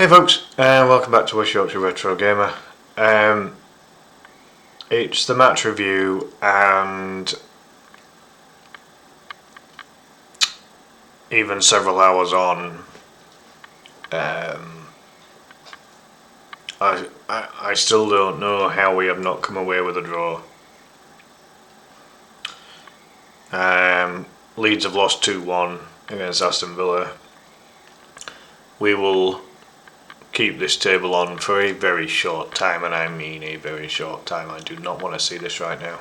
Hey folks, and welcome back to West Yorkshire Retro Gamer. It's the match review, and even several hours on, I still don't know how we have not come away with a draw. Leeds have lost 2-1 against Aston Villa. We will keep this table on for a very short time, and I mean a very short time. I do not want to see this right now.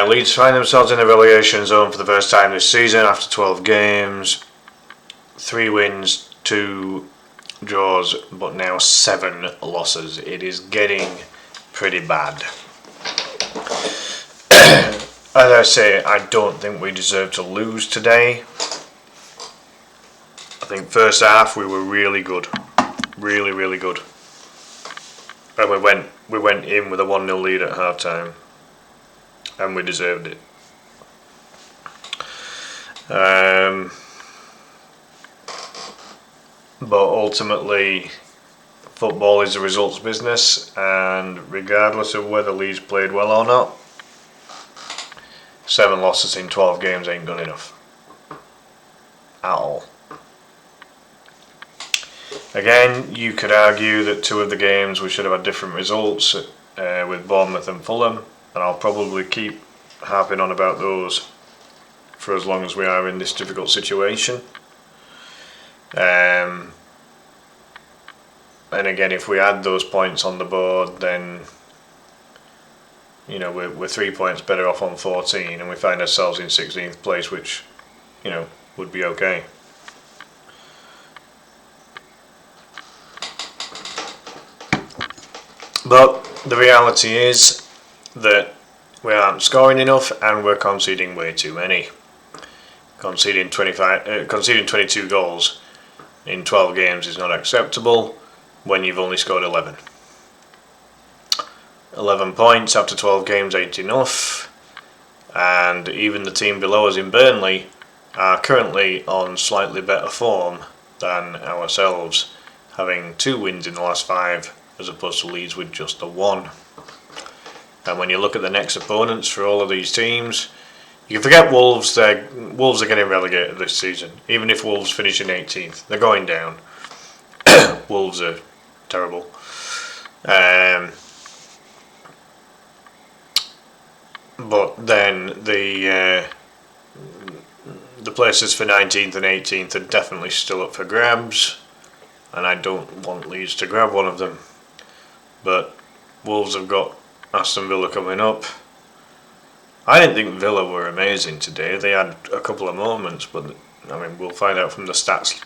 Leeds find themselves in the relegation zone for the first time this season after 12 games. 3 wins, 2 draws, but now 7 losses. It is getting pretty bad. As I say, I don't think we deserve to lose today. I think first half we were really good. Really good. And we went in with a 1-0 lead at half time. And we deserved it. But ultimately, football is a results business, and regardless of whether Leeds played well or not, 7 losses in 12 games ain't good enough. At all. Again, you could argue that 2 of the games we should have had different results with Bournemouth and Fulham, and I'll probably keep harping on about those for as long as we are in this difficult situation. And again, if we add those points on the board, then we're 3 points better off on 14, and we find ourselves in 16th place, which would be okay. But the reality is that we aren't scoring enough, and we're conceding way too many. Conceding 22 goals in 12 games is not acceptable when you've only scored 11. 11 points after 12 games ain't enough, and even the team below us in Burnley are currently on slightly better form than ourselves, having 2 wins in the last 5 as opposed to Leeds with just the 1. And when you look at the next opponents for all of these teams, you can forget Wolves. Wolves are getting relegated this season. Even if Wolves finish in 18th, they're going down. Wolves are terrible. But then the places for 19th and 18th are definitely still up for grabs, and I don't want Leeds to grab one of them. But Wolves have got Aston Villa coming up. I didn't think Villa were amazing today. They had a couple of moments, but we'll find out from the stats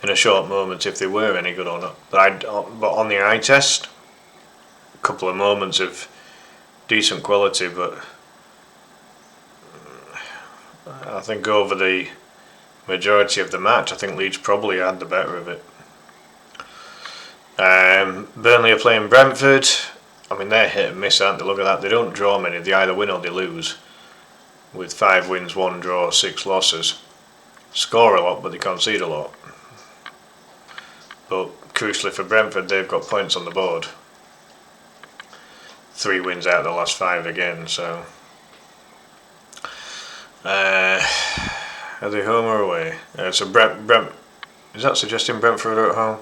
in a short moment if they were any good or not. But on the eye test, a couple of moments of decent quality, but I think over the majority of the match, I think Leeds probably had the better of it. Burnley are playing Brentford. They're hit and miss, aren't they? Look at that. They don't draw many. They either win or they lose. With 5 wins, 1 draw, 6 losses. Score a lot, but they concede a lot. But crucially for Brentford, they've got points on the board. 3 wins out of the last 5 again, so... are they home or away? So is that suggesting Brentford are at home?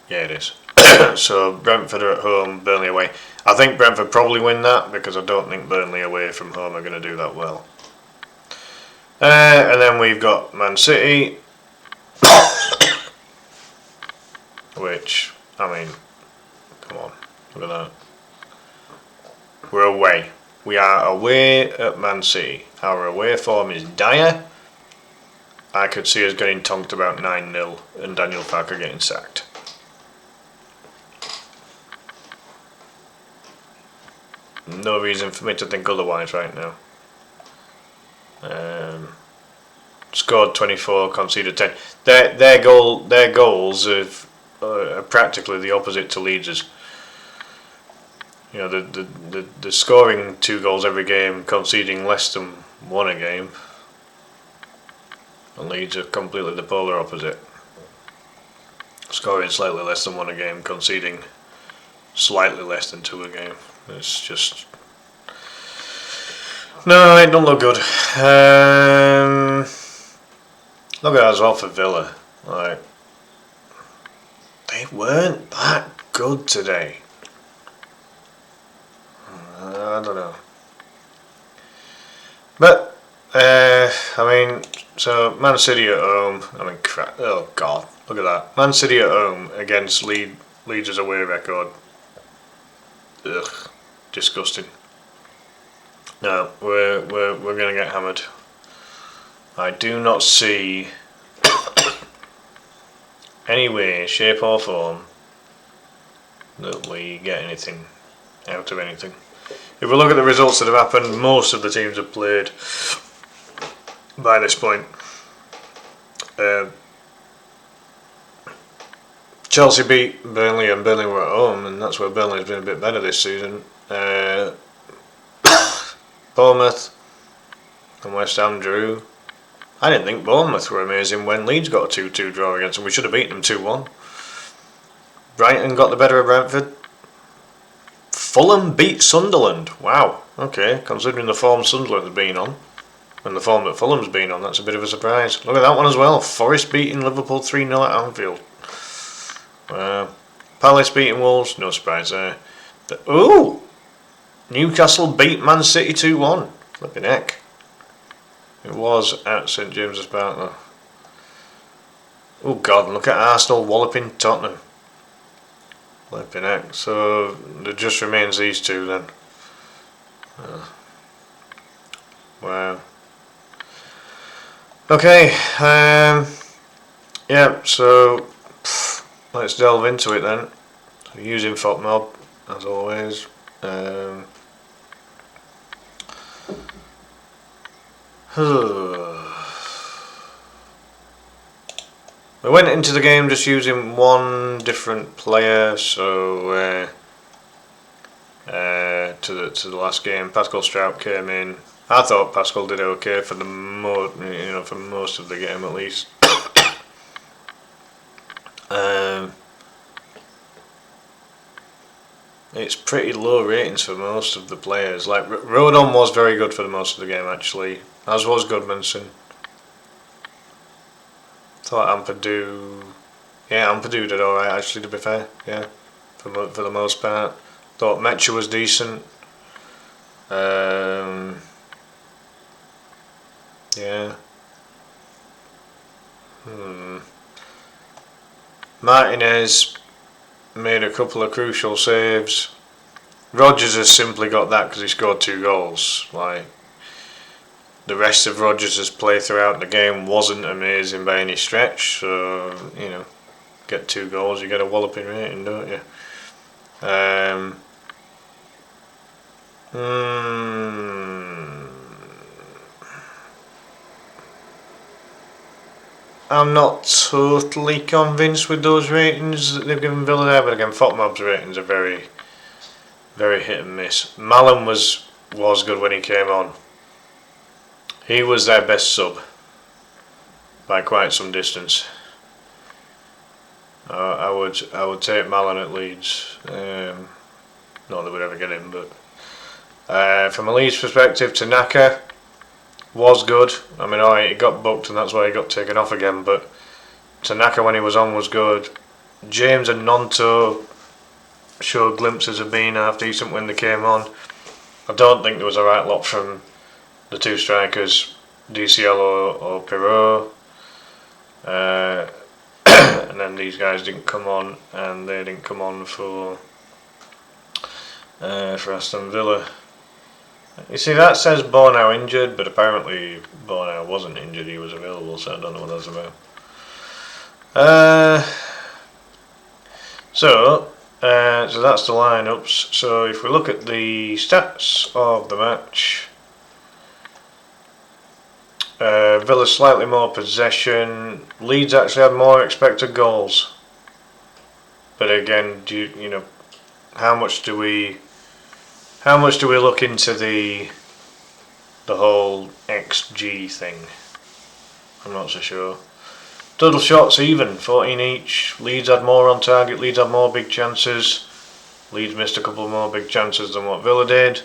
Yeah, it is. So Brentford are at home, Burnley away. I think Brentford probably win that, because I don't think Burnley away from home are going to do that well. And then we've got Man City, which, come on, look at that. We're away. We are away at Man City. Our away form is dire. I could see us getting tonked about 9-0 and Daniel Farke getting sacked. No reason for me to think otherwise right now. Scored 24, conceded 10. Their goals are practically the opposite to Leeds's. The scoring 2 goals every game, conceding less than 1 a game. And Leeds are completely the polar opposite. scoring slightly less than 1 a game, conceding slightly less than 2 a game. It's just... No, it don't look good. Look at that as well for Villa. Like, they weren't that good today. I don't know. But, I mean, so Man City at home. I mean, crap. Oh, God. Look at that. Man City at home against Leeds' away record. Ugh. Disgusting. No, we're going to get hammered. I do not see any way, shape or form that we get anything out of anything. If we look at the results that have happened, most of the teams have played by this point. Chelsea beat Burnley, and Burnley were at home, and that's where Burnley's been a bit better this season. Bournemouth and West Ham drew. I didn't think Bournemouth were amazing when Leeds got a 2-2 draw against them. We should have beaten them 2-1. Brighton got the better of Brentford. Fulham beat Sunderland. Wow. Okay, considering the form Sunderland has been on and the form that Fulham's been on, that's a bit of a surprise. Look at that one as well. Forest beating Liverpool 3-0 at Anfield. Palace beating Wolves. No surprise there. Newcastle beat Man City 2-1. Flipping heck. It was at St James's Park though. Oh God, look at Arsenal walloping Tottenham. Flipping heck. So there just remains these two then. Wow. Okay. Yeah, so let's delve into it then. So using FOTMob as always. We went into the game just using one different player, so to the last game, Pascal Strout came in. I thought Pascal did okay for the for most of the game at least. It's pretty low ratings for most of the players. Like Rodon was very good for the most of the game actually, as was Goodmanson. Thought Ampadu did alright actually, to be fair. Yeah, for the most part. Thought Mecha was decent. Yeah. Martinez made a couple of crucial saves. Rodgers has simply got that because he scored 2 goals. Like, the rest of Rodgers' play throughout the game wasn't amazing by any stretch. So, get 2 goals, you get a walloping rating, don't you? I'm not totally convinced with those ratings that they've given Villa there, but again, FOTMob's ratings are very, very hit and miss. Malin was good when he came on. He was their best sub by quite some distance. I would take Malin at Leeds. Not that we'd ever get him, but from a Leeds perspective, Tanaka was good. I mean, alright, he got booked and that's why he got taken off again, but Tanaka when he was on was good. James and Nonto showed glimpses of being half decent when they came on. I don't think there was a right lot from the 2 strikers, DCL or Pirot. And then these guys didn't come on, and they didn't come on for Aston Villa. You see, that says Bornau injured, but apparently Bornau wasn't injured, he was available, so I don't know what that's about. So that's the lineups. So if we look at the stats of the match, Villa slightly more possession. Leeds actually had more expected goals. But again, how much do we look into the whole XG thing? I'm not so sure. Total shots even, 14 each. Leeds had more on target, Leeds had more big chances. Leeds missed a couple more big chances than what Villa did.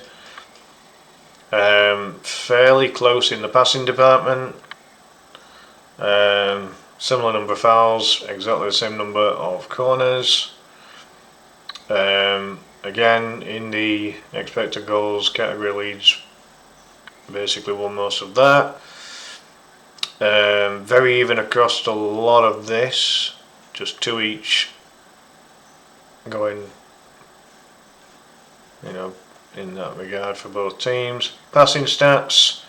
Fairly close in the passing department. Similar number of fouls, exactly the same number of corners. Again, in the expected goals category, Leeds basically won most of that. Very even across a lot of this, just 2 each going, in that regard for both teams. Passing stats.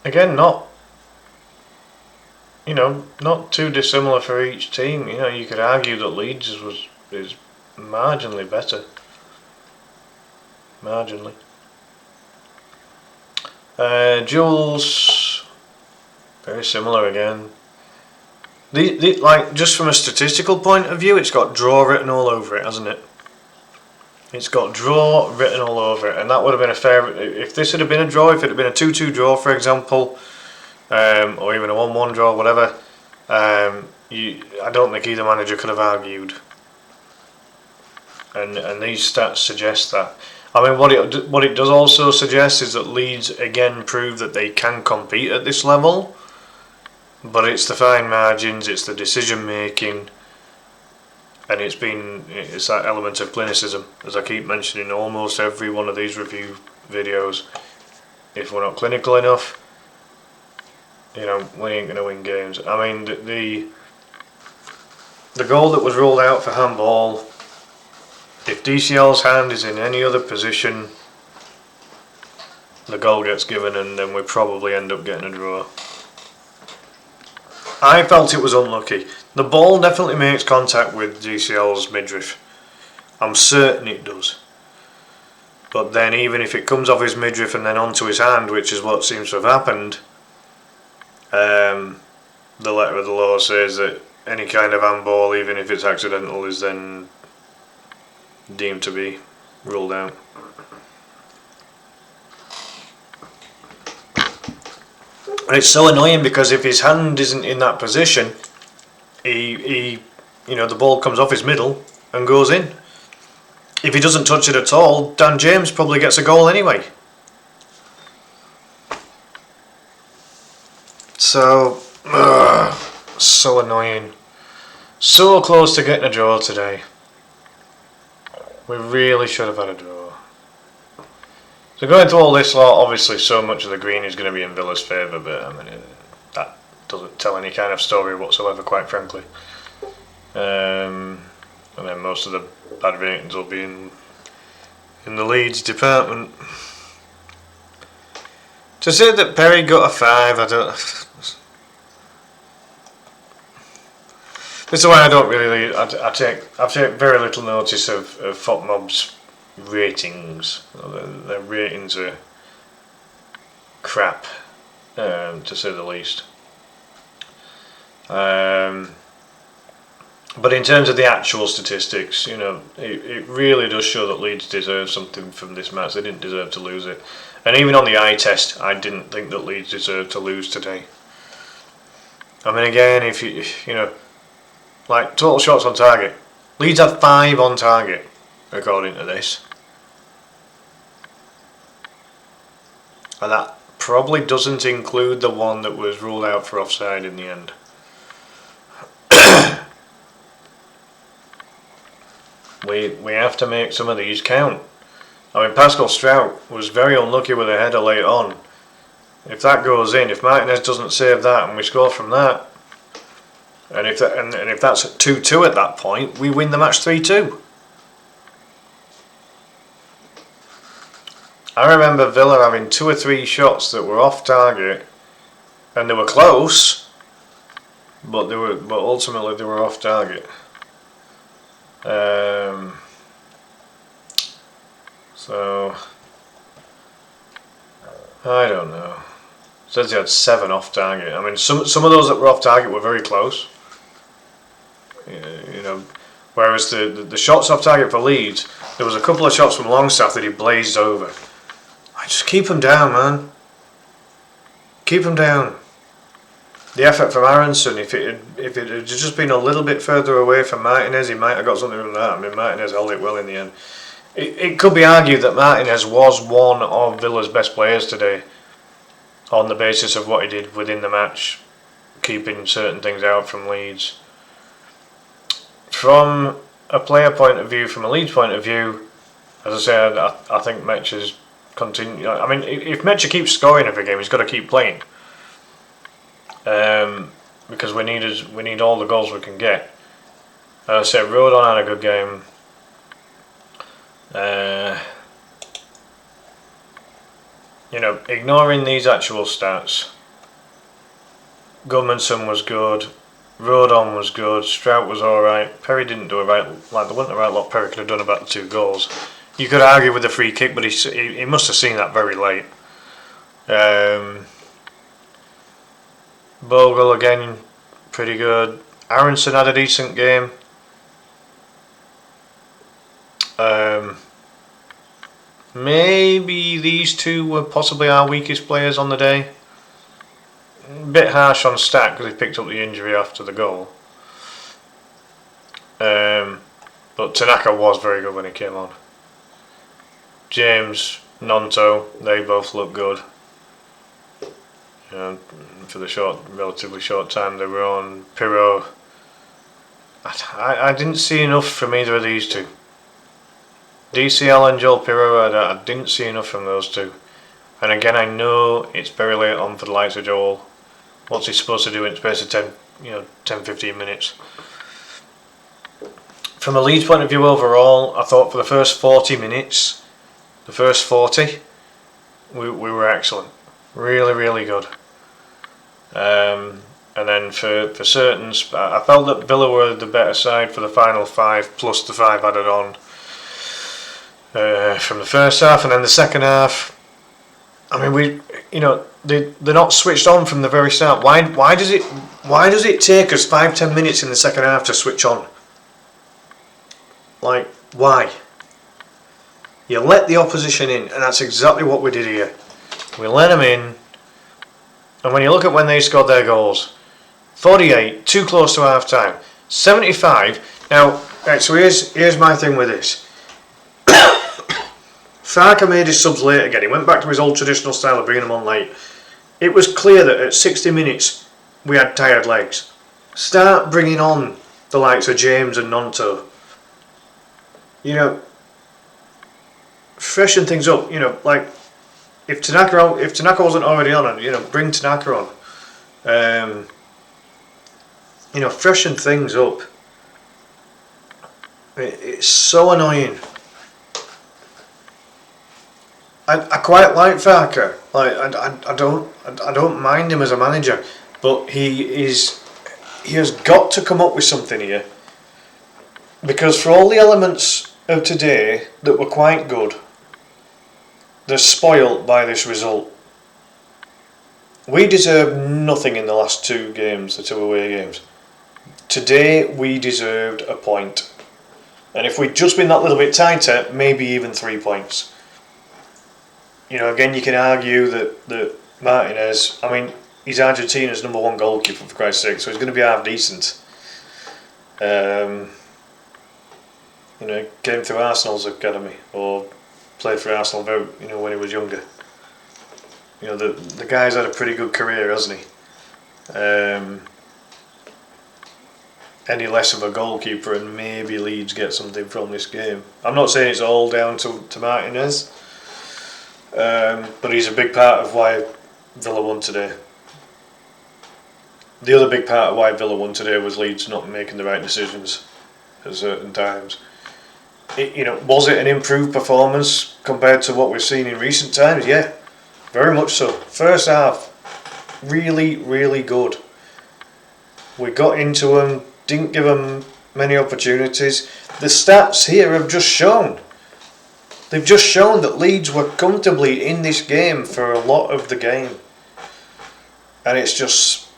Again, not too dissimilar for each team. You could argue that Leeds is marginally better. Marginally. Duels, very similar again. Like, just from a statistical point of view, it's got draw written all over it, hasn't it? It's got draw written all over it, and that would have been a fair. If this had been a draw, if it had been a 2-2 draw, for example, or even a 1-1 draw, whatever, I don't think either manager could have argued. And these stats suggest that. I mean, what it does also suggest is that Leeds again prove that they can compete at this level, but it's the fine margins, it's the decision making, and it's that element of clinicism, as I keep mentioning almost every one of these review videos. If we're not clinical enough, we ain't going to win games. I mean, the goal that was ruled out for handball, if DCL's hand is in any other position, the goal gets given, and then we probably end up getting a draw. I felt it was unlucky. The ball definitely makes contact with DCL's midriff. I'm certain it does. But then even if it comes off his midriff and then onto his hand, which is what seems to have happened, the letter of the law says that any kind of handball, even if it's accidental, is then deemed to be ruled out. And it's so annoying because if his hand isn't in that position, the ball comes off his middle and goes in. If he doesn't touch it at all, Dan James probably gets a goal anyway. So, so annoying. So close to getting a draw today. We really should have had a draw. So going through all this lot, obviously so much of the green is going to be in Villa's favour, but I mean, that doesn't tell any kind of story whatsoever, quite frankly. And then most of the bad ratings will be in the Leeds department. To say that Perry got a 5, I don't. This is why I don't really. I take very little notice of FOTMob's ratings. Their ratings are crap, to say the least. But in terms of the actual statistics, it really does show that Leeds deserve something from this match. They didn't deserve to lose it. And even on the eye test, I didn't think that Leeds deserved to lose today. I mean, again, if like total shots on target, Leeds had 5 on target, according to this. And that probably doesn't include the one that was ruled out for offside in the end. We have to make some of these count. I mean, Pascal Strout was very unlucky with a header late on. If that goes in, if Martinez doesn't save that and we score from that, and if that's at 2-2 at that point, we win the match 3-2. I remember Villa having 2 or 3 shots that were off target, and they were close, but ultimately they were off target. So I don't know. Says he had 7 off target. I mean, some of those that were off target were very close. Whereas the shots off target for Leeds, there was a couple of shots from Longstaff that he blazed over. Just keep him down, man. Keep him down. The effort from Aronson, if it had just been a little bit further away from Martinez, he might have got something from that. I mean, Martinez held it well in the end. It could be argued that Martinez was one of Villa's best players today, on the basis of what he did within the match, keeping certain things out from Leeds. From a player point of view, from a Leeds point of view, as I said, I think Metch is continue. I mean, if Metch keeps scoring every game, he's got to keep playing. Because we need all the goals we can get. As I said, Rodon had a good game. Ignoring these actual stats, Gudmundsson was good, Rodon was good, Strout was alright, Perry didn't do it right, like there wasn't a right lot Perry could have done about the 2 goals. You could argue with the free kick, but he must have seen that very late. Bogle again, pretty good. Aronson had a decent game. Maybe these 2 were possibly our weakest players on the day. A bit harsh on Stack because he picked up the injury after the goal. But Tanaka was very good when he came on. James, Nonto, they both look good. For the relatively short time they were on. Pirro, I didn't see enough from either of these 2. DCL and Joel Pirro, I didn't see enough from those 2. And again, I know it's very late on for the likes of Joel. What's he supposed to do in the space of 10-15 minutes? From a Leeds point of view overall, I thought for the first 40 minutes, the first 40, we were excellent. Really, really good. And then for certain, I felt that Villa were the better side for the final 5, plus the 5 added on from the first half. And then the second half, I mean, they're not switched on from the very start. Why does it take us 5-10 minutes in the second half to switch on? Like, why? You let the opposition in, and that's exactly what we did here. We let them in, and when you look at when they scored their goals, 48, too close to half time. 75. Now, right, so here's my thing with this. Farker made his subs late again. He went back to his old traditional style of bringing them on late. It was clear that at 60 minutes we had tired legs. Start bringing on the likes of James and Nonto. Freshen things up. Like if Tanaka wasn't already on, bring Tanaka on. Freshen things up. It's so annoying. I quite like Farker. Like I don't mind him as a manager, but he has got to come up with something here. Because for all the elements of today that were quite good, they're spoilt by this result. We deserved nothing in the last 2 games, the 2 away games. Today we deserved a point. And if we'd just been that little bit tighter, maybe even 3 points. Again, you can argue that Martinez, I mean, he's Argentina's number 1 goalkeeper, for Christ's sake, so he's going to be half decent. Came through Arsenal's academy, or played for Arsenal when he was younger. The guy's had a pretty good career, hasn't he? Any less of a goalkeeper, and maybe Leeds get something from this game. I'm not saying it's all down to Martinez. But he's a big part of why Villa won today. The other big part of why Villa won today was Leeds not making the right decisions at certain times. Was it an improved performance compared to what we've seen in recent times? Yeah, very much so. First half, really, really good. We got into them, didn't give them many opportunities. The stats here have just shown. They've just shown that Leeds were comfortably in this game for a lot of the game. And it's just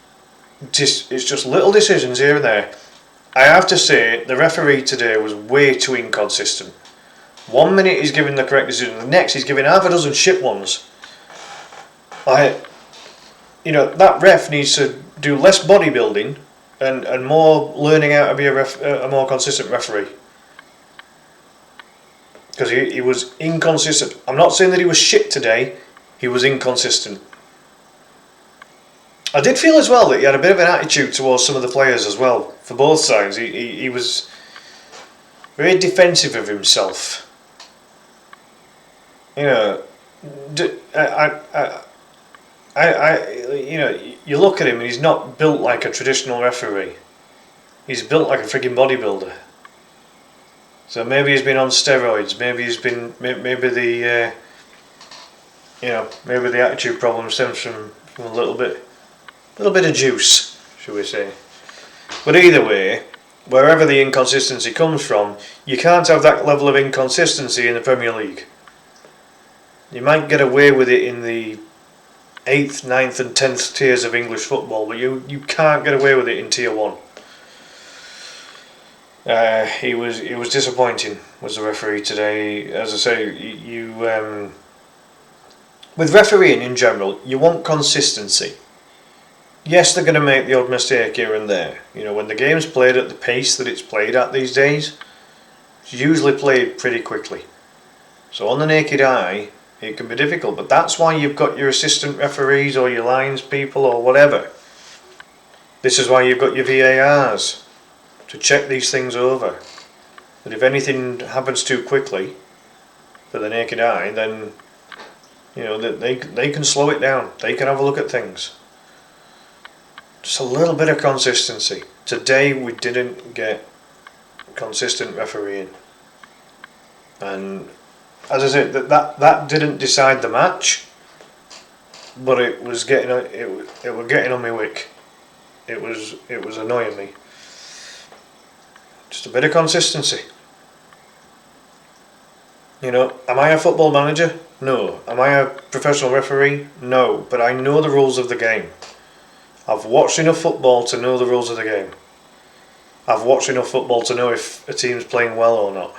little decisions here and there. I have to say, the referee today was way too inconsistent. 1 minute he's giving the correct decision, the next he's giving half a dozen shit ones. That ref needs to do less bodybuilding and more learning how to be a more consistent referee. Because he was inconsistent. I'm not saying that he was shit today, he was inconsistent. I did feel as well that he had a bit of an attitude towards some of the players as well, for both sides. He was very defensive of himself. You look at him and he's not built like a traditional referee. He's built like a frigging bodybuilder. So maybe he's been on steroids. Maybe maybe the attitude problem stems from a little bit of juice, shall we say. But either way, wherever the inconsistency comes from, you can't have that level of inconsistency in the Premier League. You might get away with it in the 8th, 9th and 10th tiers of English football, but you can't get away with it in Tier 1. He was disappointing, was the referee today. As I say, with refereeing in general, you want consistency. Yes, they're going to make the odd mistake here and there. When the game's played at the pace that it's played at these days, it's usually played pretty quickly. So on the naked eye, it can be difficult, but that's why you've got your assistant referees or your lines people or whatever. This is why you've got your VARs, to check these things over. But if anything happens too quickly for the naked eye, then they can slow it down. They can have a look at things. Just a little bit of consistency. Today we didn't get consistent refereeing, and as I said, that didn't decide the match, but it was getting on my wick. It was annoying me. Just a bit of consistency. Am I a football manager? No. Am I a professional referee? No. But I know the rules of the game. I've watched enough football to know the rules of the game. I've watched enough football to know if a team's playing well or not.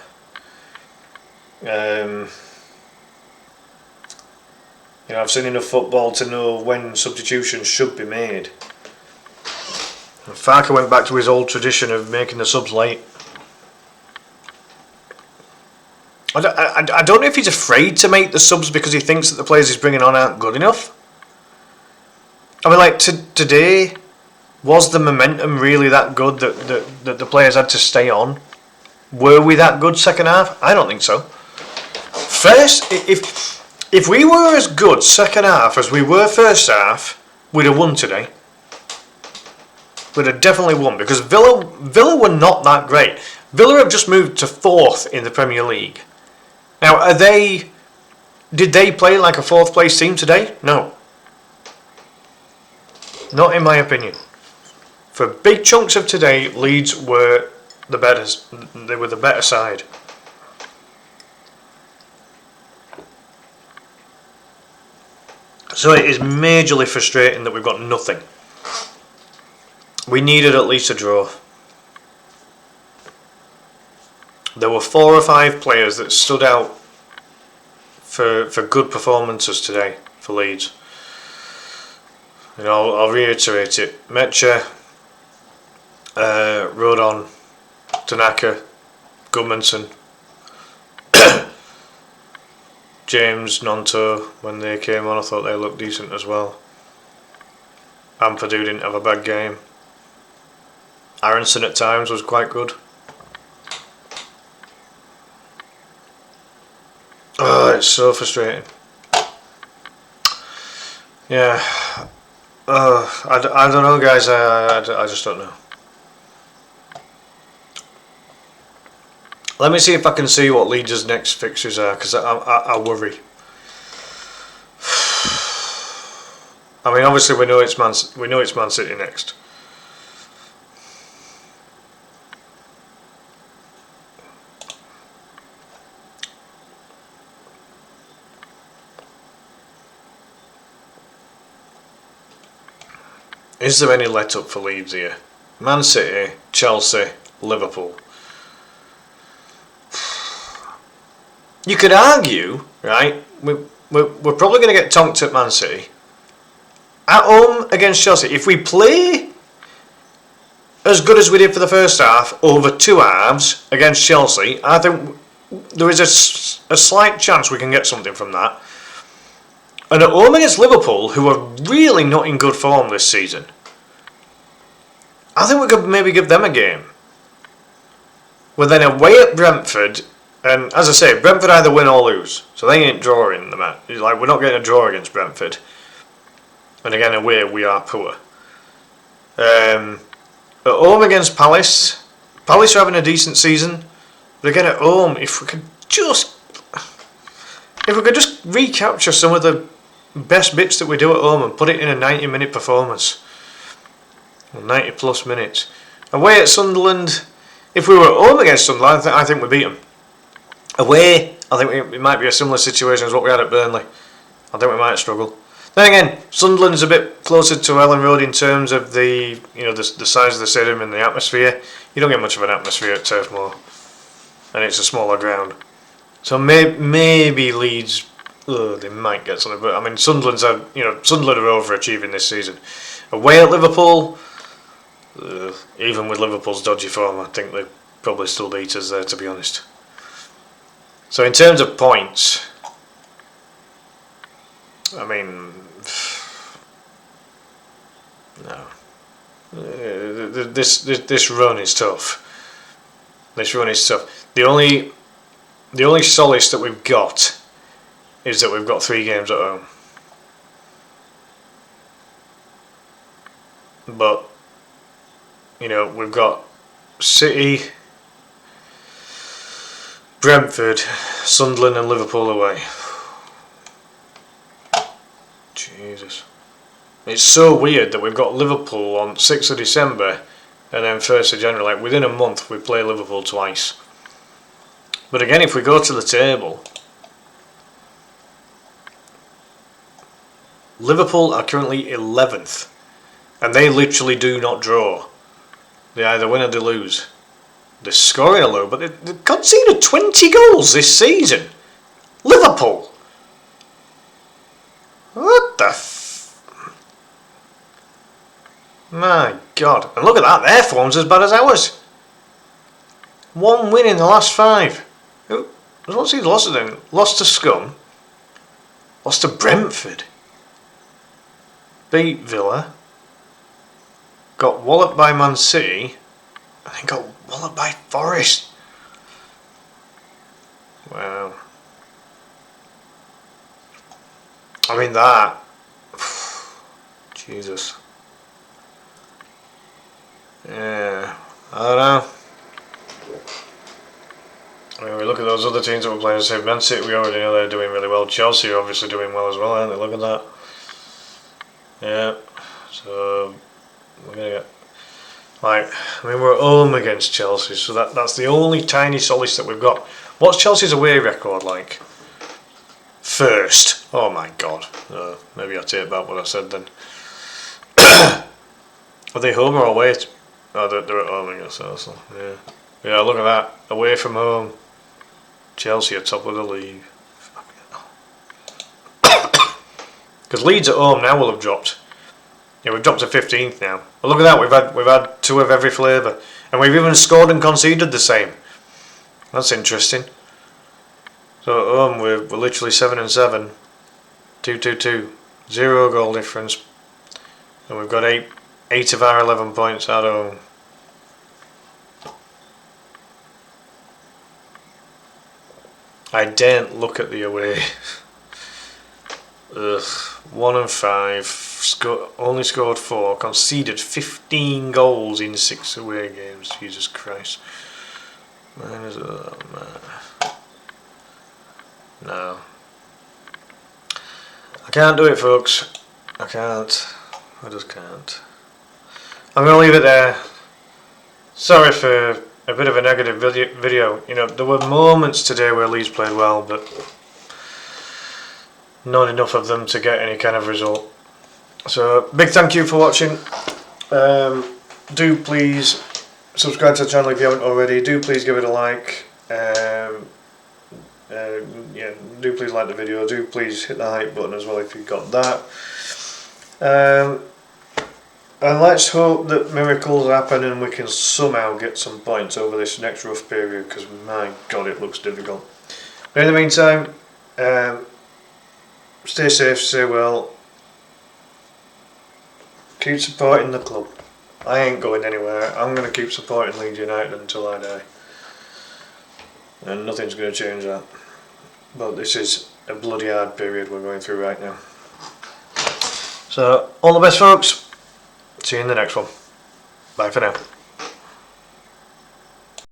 I've seen enough football to know when substitutions should be made. Farke went back to his old tradition of making the subs late. I don't know if he's afraid to make the subs because he thinks that the players he's bringing on aren't good enough. I mean, today, was the momentum really that good that the players had to stay on? Were we that good second half? I don't think so. First, if we were as good second half as we were first half, we'd have won today. We'd have definitely won, because Villa were not that great. Villa have just moved to 4th in the Premier League. Now, did they play like a 4th place team today? No. Not in my opinion. For big chunks of today, Leeds were the better side. So it is majorly frustrating that we've got nothing. We needed at least a draw. There were 4 or 5 players that stood out for good performances today for Leeds. I'll reiterate it. Mecha, Rodon, Tanaka, Gudmundsson, James, Nonto, when they came on, I thought they looked decent as well. Ampadu didn't have a bad game. Aronson at times was quite good. Oh, it's so frustrating. Yeah. I don't know, guys. I just don't know. Let me see if I can see what Leeds' next fixtures are, because I worry. I mean, obviously we know it's Man City next. Is there any let up for Leeds here? Man City, Chelsea, Liverpool. You could argue, right, we're probably going to get tonked at Man City. At home against Chelsea, if we play as good as we did for the first half over 2 halves against Chelsea, I think there is a slight chance we can get something from that. And at home against Liverpool, who are really not in good form this season, I think we could maybe give them a game. We're then away at Brentford, and as I say, Brentford either win or lose, so they ain't drawing the match. Like, we're not getting a draw against Brentford. And again, away we are poor. At home against Palace, Palace are having a decent season, but again at home, if we could just recapture some of the best bits that we do at home and put it in a 90-minute performance, or 90 plus minutes. Away at Sunderland, if we were at home against Sunderland, I think we beat them. Away, I think it might be a similar situation as what we had at Burnley. I think we might struggle. Then again, Sunderland's a bit closer to Ellen Road in terms of the size of the stadium and the atmosphere. You don't get much of an atmosphere at Turf Moor, and it's a smaller ground. So maybe Leeds, they might get something. But I mean, Sunderland are overachieving this season. Away at Liverpool, even with Liverpool's dodgy form, I think they probably still beat us there, to be honest. So in terms of points, I mean, no. This run is tough. This run is tough. The only solace that we've got is that we've got 3 games at home. But we've got City, Brentford, Sunderland and Liverpool away. Jesus. It's so weird that we've got Liverpool on 6th of December and then 1st of January. Like, within a month we play Liverpool twice. But again, if we go to the table, Liverpool are currently 11th. And they literally do not draw. They either win or they lose. They're scoring a low, but they've conceded 20 goals this season. Liverpool. What the My God. And look at that, their form's as bad as ours. 1 win in the last 5. What's he lost to them? Lost to Scum. Lost to Brentford. Beat Villa. Got walloped by Man City. And then got walloped by Forest. Wow. I mean that. Jesus. Yeah. I don't know. I mean, we look at those other teams that we're playing. Say Man City, we already know they're doing really well. Chelsea are obviously doing well as well, aren't they? Look at that. Yeah. So we're gonna get we're at home against Chelsea, so that's the only tiny solace that we've got. What's Chelsea's away record like? First. Oh my God. Maybe I take back what I said then. Are they home or away? Oh, they're at home against Arsenal. Yeah. Yeah, look at that. Away from home. Chelsea are top of the league. Because Leeds at home now will have dropped. Yeah, we've dropped to 15th now. But look at that, we've had 2 of every flavour. And we've even scored and conceded the same. That's interesting. So at home we're literally 7 and 7. 2-2-2. 0 goal difference. And we've got 8 of our 11 points at home. I daren't look at the away. Ugh. 1 and 5. Only scored 4. Conceded 15 goals in 6 away games. Jesus Christ. Man. No. I can't do it, folks. I can't. I just can't. I'm going to leave it there. Sorry for a bit of a negative video. There were moments today where Leeds played well, but not enough of them to get any kind of result. So, big thank you for watching. Do please subscribe to the channel if you haven't already. Do please give it a like. Yeah, do please like the video. Do please hit the hype button as well if you've got that. And let's hope that miracles happen and we can somehow get some points over this next rough period, because my god, it looks difficult. But in the meantime, stay safe, stay well, keep supporting the club. I ain't going anywhere. I'm going to keep supporting Leeds United until I die, and nothing's going to change that. But this is a bloody hard period we're going through right now. So all the best, folks. See you in the next one. Bye for now.